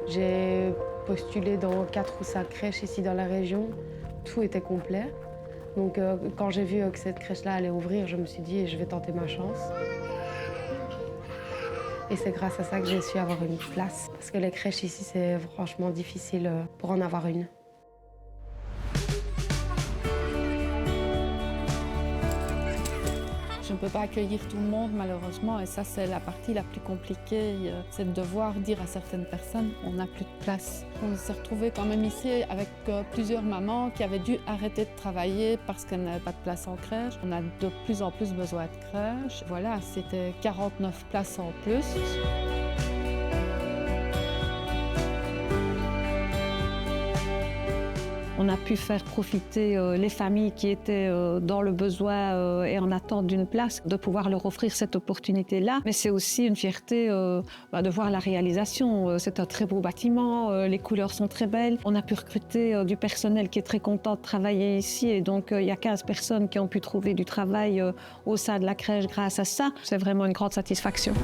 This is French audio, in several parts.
J'ai postulé dans 4 ou 5 crèches ici dans la région. Tout était complet. Donc quand j'ai vu que cette crèche-là allait ouvrir, je me suis dit je vais tenter ma chance. Et c'est grâce à ça que j'ai su avoir une place. Parce que les crèches ici, c'est franchement difficile pour en avoir une. Je ne peux pas accueillir tout le monde malheureusement et ça c'est la partie la plus compliquée, c'est de devoir dire à certaines personnes on n'a plus de place. On s'est retrouvés quand même ici avec plusieurs mamans qui avaient dû arrêter de travailler parce qu'elles n'avaient pas de place en crèche. On a de plus en plus besoin de crèche. Voilà, c'était 49 places en plus. On a pu faire profiter les familles qui étaient dans le besoin et en attente d'une place, de pouvoir leur offrir cette opportunité-là. Mais c'est aussi une fierté de voir la réalisation. C'est un très beau bâtiment, les couleurs sont très belles. On a pu recruter du personnel qui est très content de travailler ici. Et donc, il y a 15 personnes qui ont pu trouver du travail au sein de la crèche grâce à ça. C'est vraiment une grande satisfaction.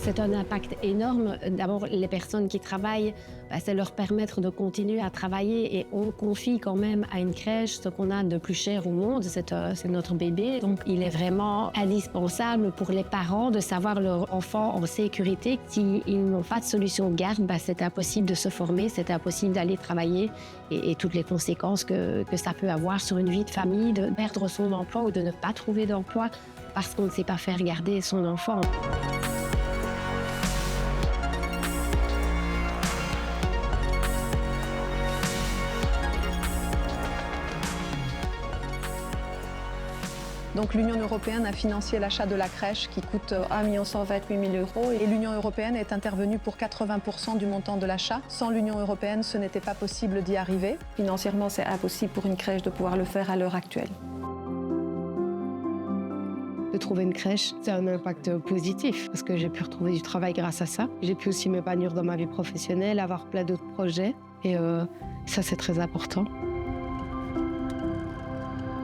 C'est un impact énorme. D'abord, les personnes qui travaillent, c'est leur permettre de continuer à travailler et on confie quand même à une crèche ce qu'on a de plus cher au monde, c'est notre bébé. Donc, il est vraiment indispensable pour les parents de savoir leur enfant en sécurité. S'ils n'ont pas de solution de garde, c'est impossible de se former, c'est impossible d'aller travailler et toutes les conséquences que ça peut avoir sur une vie de famille, de perdre son emploi ou de ne pas trouver d'emploi parce qu'on ne sait pas faire garder son enfant. Donc l'Union européenne a financé l'achat de la crèche qui coûte 1 128 000 € et l'Union européenne est intervenue pour 80% du montant de l'achat. Sans l'Union européenne, ce n'était pas possible d'y arriver. Financièrement, c'est impossible pour une crèche de pouvoir le faire à l'heure actuelle. De trouver une crèche, c'est un impact positif parce que j'ai pu retrouver du travail grâce à ça. J'ai pu aussi m'épanouir dans ma vie professionnelle, avoir plein d'autres projets et ça, c'est très important.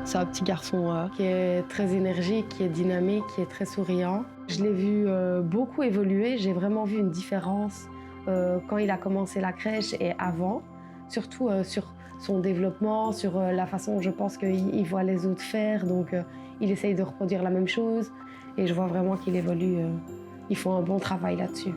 C'est un petit garçon qui est très énergique, qui est dynamique, qui est très souriant. Je l'ai vu beaucoup évoluer. J'ai vraiment vu une différence quand il a commencé la crèche et avant. Surtout sur son développement, sur la façon, je pense qu'il voit les autres faire. Donc, il essaye de reproduire la même chose. Et je vois vraiment qu'il évolue. Ils font un bon travail là-dessus.